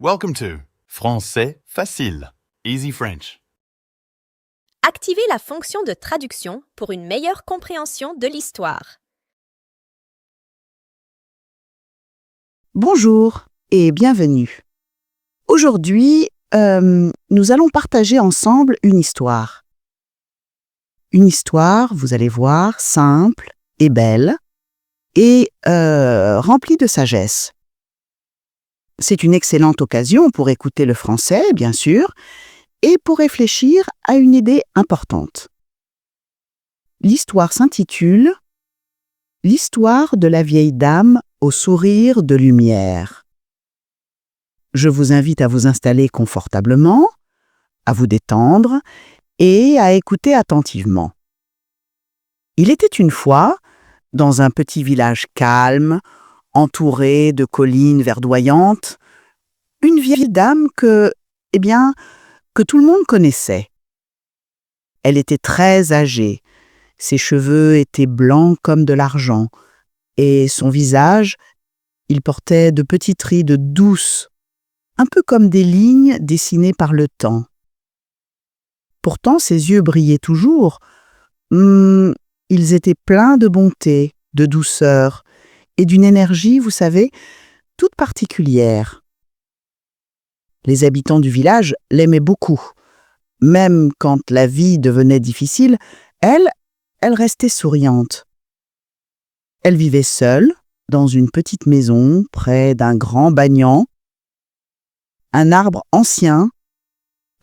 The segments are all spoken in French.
Welcome to Français facile, Easy French. Activez la fonction de traduction pour une meilleure compréhension de l'histoire. Bonjour et bienvenue. Aujourd'hui, nous allons partager ensemble une histoire. Une histoire, vous allez voir, simple et belle et remplie de sagesse. C'est une excellente occasion pour écouter le français, bien sûr, et pour réfléchir à une idée importante. L'histoire s'intitule « L'histoire de la vieille dame au sourire de lumière ». Je vous invite à vous installer confortablement, à vous détendre et à écouter attentivement. Il était une fois, dans un petit village calme, entouré de collines verdoyantes, une vieille dame que tout le monde connaissait. Elle était très âgée, ses cheveux étaient blancs comme de l'argent, et son visage, il portait de petites rides douces, un peu comme des lignes dessinées par le temps. Pourtant, ses yeux brillaient toujours. Ils étaient pleins de bonté, de douceur et d'une énergie, vous savez, toute particulière. Les habitants du village l'aimaient beaucoup. Même quand la vie devenait difficile, elle restait souriante. Elle vivait seule, dans une petite maison, près d'un grand banyan, un arbre ancien,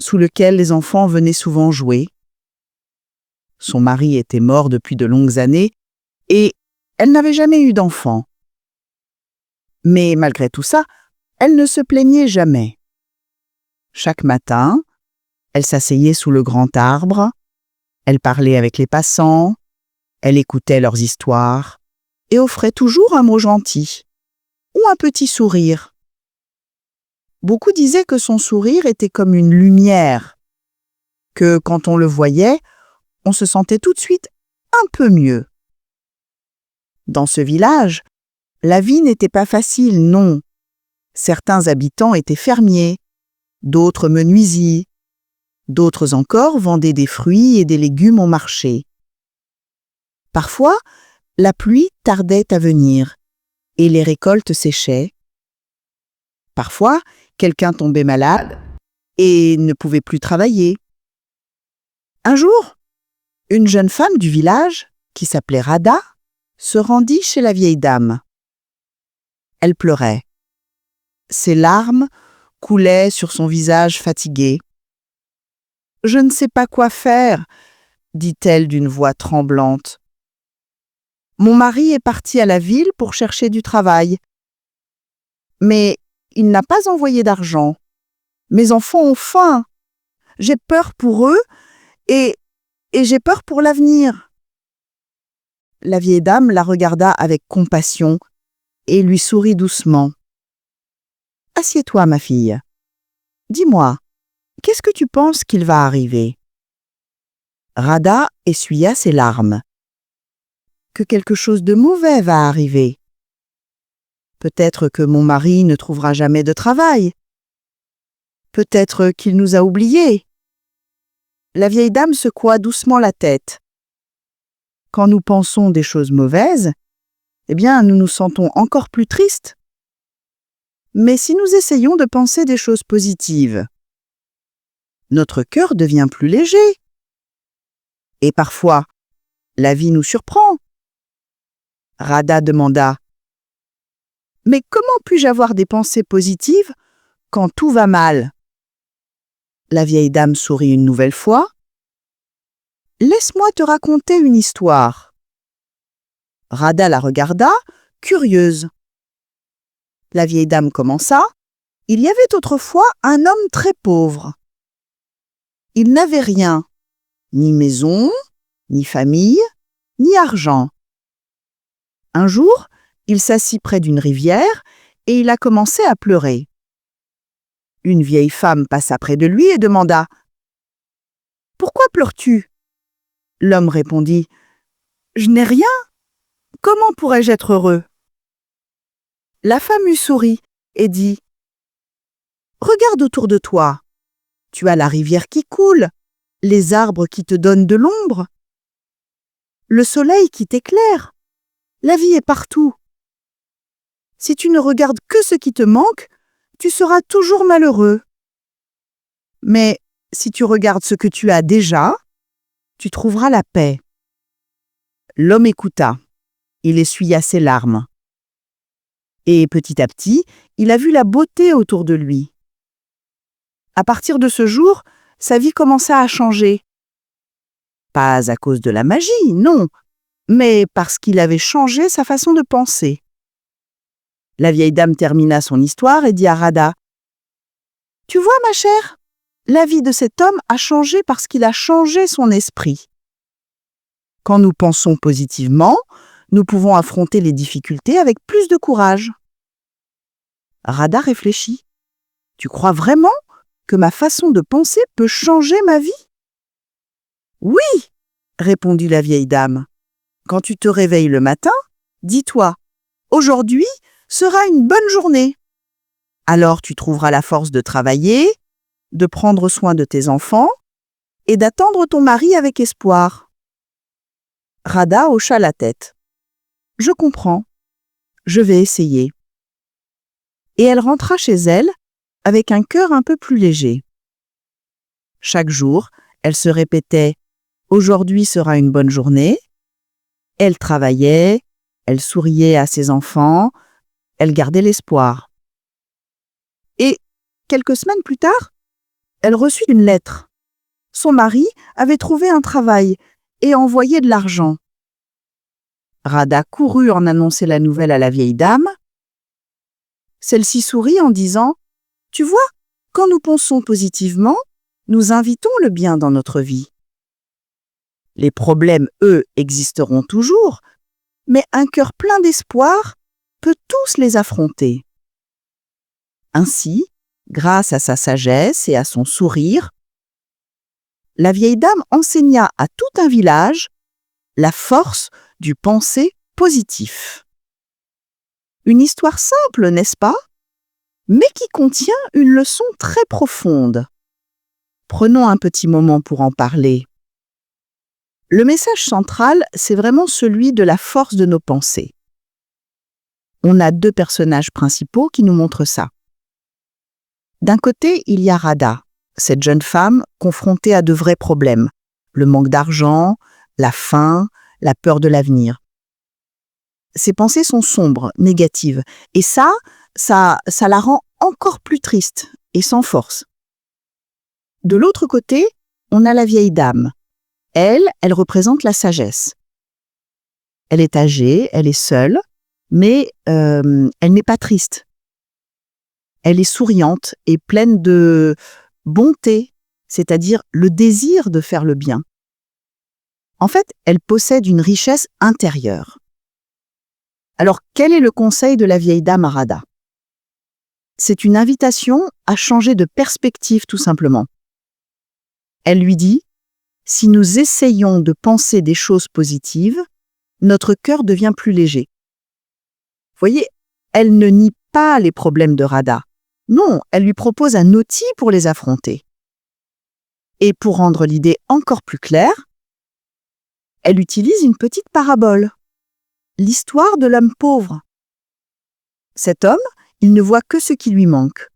sous lequel les enfants venaient souvent jouer. Son mari était mort depuis de longues années, et elle n'avait jamais eu d'enfant. Mais malgré tout ça, elle ne se plaignait jamais. Chaque matin, elle s'asseyait sous le grand arbre, elle parlait avec les passants, elle écoutait leurs histoires et offrait toujours un mot gentil ou un petit sourire. Beaucoup disaient que son sourire était comme une lumière, que quand on le voyait, on se sentait tout de suite un peu mieux. Dans ce village, la vie n'était pas facile, non. Certains habitants étaient fermiers, d'autres menuisiers, d'autres encore vendaient des fruits et des légumes au marché. Parfois, la pluie tardait à venir et les récoltes séchaient. Parfois, quelqu'un tombait malade et ne pouvait plus travailler. Un jour, une jeune femme du village, qui s'appelait Rada, se rendit chez la vieille dame. Elle pleurait. Ses larmes coulaient sur son visage fatigué. « Je ne sais pas quoi faire », dit-elle d'une voix tremblante. « Mon mari est parti à la ville pour chercher du travail. Mais il n'a pas envoyé d'argent. Mes enfants ont faim. J'ai peur pour eux et j'ai peur pour l'avenir. » La vieille dame la regarda avec compassion et lui sourit doucement. « Assieds-toi, ma fille. Dis-moi, qu'est-ce que tu penses qu'il va arriver ?» Rada essuya ses larmes. « Que quelque chose de mauvais va arriver. Peut-être que mon mari ne trouvera jamais de travail. Peut-être qu'il nous a oubliés. » La vieille dame secoua doucement la tête. Quand nous pensons des choses mauvaises, nous nous sentons encore plus tristes. Mais si nous essayons de penser des choses positives, notre cœur devient plus léger. Et parfois, la vie nous surprend. Rada demanda « Mais comment puis-je avoir des pensées positives quand tout va mal ?» La vieille dame sourit une nouvelle fois. « Laisse-moi te raconter une histoire. » Rada la regarda, curieuse. La vieille dame commença. « Il y avait autrefois un homme très pauvre. Il n'avait rien, ni maison, ni famille, ni argent. Un jour, il s'assit près d'une rivière et il a commencé à pleurer. Une vieille femme passa près de lui et demanda « Pourquoi pleures-tu » L'homme répondit « Je n'ai rien. Comment pourrais-je être heureux ?» La femme eut souri et dit Regarde autour de toi. Tu as la rivière qui coule, les arbres qui te donnent de l'ombre, le soleil qui t'éclaire. La vie est partout. Si tu ne regardes que ce qui te manque, tu seras toujours malheureux. Mais si tu regardes ce que tu as déjà, tu trouveras la paix. L'homme écouta. Il essuya ses larmes. Et petit à petit, il a vu la beauté autour de lui. À partir de ce jour, sa vie commença à changer. Pas à cause de la magie, non, mais parce qu'il avait changé sa façon de penser. La vieille dame termina son histoire et dit à Radha : « Tu vois, ma chère, la vie de cet homme a changé parce qu'il a changé son esprit. Quand nous pensons positivement, nous pouvons affronter les difficultés avec plus de courage. » Radha réfléchit. « Tu crois vraiment que ma façon de penser peut changer ma vie ? » « Oui, » répondit la vieille dame. « Quand tu te réveilles le matin, dis-toi : aujourd'hui sera une bonne journée. Alors tu trouveras la force de travailler, de prendre soin de tes enfants et d'attendre ton mari avec espoir. » Radha hocha la tête. « Je comprends. Je vais essayer. » Et elle rentra chez elle avec un cœur un peu plus léger. Chaque jour, elle se répétait « Aujourd'hui sera une bonne journée ». Elle travaillait, elle souriait à ses enfants, elle gardait l'espoir. Et quelques semaines plus tard, elle reçut une lettre. Son mari avait trouvé un travail et envoyé de l'argent. Radha courut en annoncer la nouvelle à la vieille dame. Celle-ci sourit en disant : « Tu vois, quand nous pensons positivement, nous invitons le bien dans notre vie. Les problèmes, eux, existeront toujours, mais un cœur plein d'espoir peut tous les affronter. » Ainsi, grâce à sa sagesse et à son sourire, la vieille dame enseigna à tout un village la force du penser positif. Une histoire simple, n'est-ce pas ? Mais qui contient une leçon très profonde. Prenons un petit moment pour en parler. Le message central, c'est vraiment celui de la force de nos pensées. On a deux personnages principaux qui nous montrent ça. D'un côté, il y a Radha, cette jeune femme confrontée à de vrais problèmes, le manque d'argent, la faim, la peur de l'avenir. Ses pensées sont sombres, négatives, et ça la rend encore plus triste et sans force. De l'autre côté, on a la vieille dame. Elle représente la sagesse. Elle est âgée, elle est seule, mais elle n'est pas triste. Elle est souriante et pleine de bonté, c'est-à-dire le désir de faire le bien. En fait, elle possède une richesse intérieure. Alors, quel est le conseil de la vieille dame à Radha ? C'est une invitation à changer de perspective tout simplement. Elle lui dit : si nous essayons de penser des choses positives, notre cœur devient plus léger. Vous voyez, elle ne nie pas les problèmes de Radha. Non, elle lui propose un outil pour les affronter. Et pour rendre l'idée encore plus claire, elle utilise une petite parabole. L'histoire de l'homme pauvre. Cet homme, il ne voit que ce qui lui manque.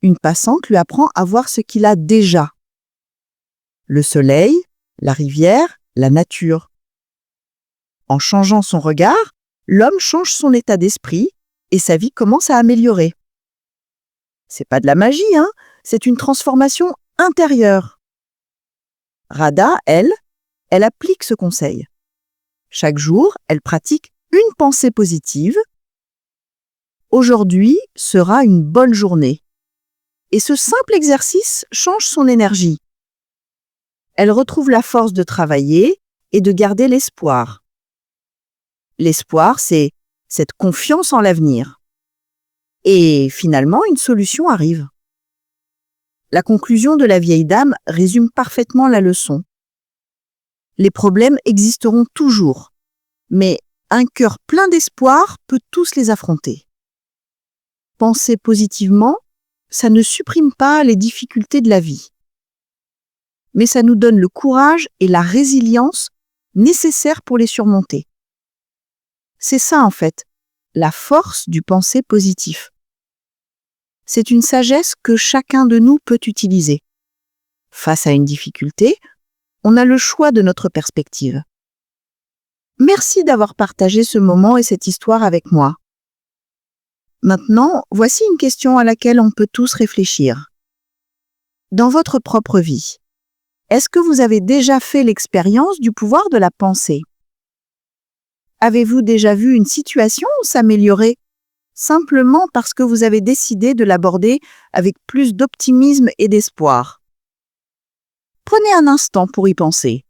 Une passante lui apprend à voir ce qu'il a déjà. Le soleil, la rivière, la nature. En changeant son regard, l'homme change son état d'esprit et sa vie commence à améliorer. C'est pas de la magie, c'est une transformation intérieure. Radha, elle applique ce conseil. Chaque jour, elle pratique une pensée positive. Aujourd'hui sera une bonne journée. Et ce simple exercice change son énergie. Elle retrouve la force de travailler et de garder l'espoir. L'espoir, c'est cette confiance en l'avenir. Et finalement, une solution arrive. La conclusion de la vieille dame résume parfaitement la leçon. Les problèmes existeront toujours, mais un cœur plein d'espoir peut tous les affronter. Penser positivement, ça ne supprime pas les difficultés de la vie, mais ça nous donne le courage et la résilience nécessaires pour les surmonter. C'est ça, en fait, la force du penser positif. C'est une sagesse que chacun de nous peut utiliser. Face à une difficulté, on a le choix de notre perspective. Merci d'avoir partagé ce moment et cette histoire avec moi. Maintenant, voici une question à laquelle on peut tous réfléchir. Dans votre propre vie, est-ce que vous avez déjà fait l'expérience du pouvoir de la pensée? Avez-vous déjà vu une situation s'améliorer simplement parce que vous avez décidé de l'aborder avec plus d'optimisme et d'espoir? Prenez un instant pour y penser.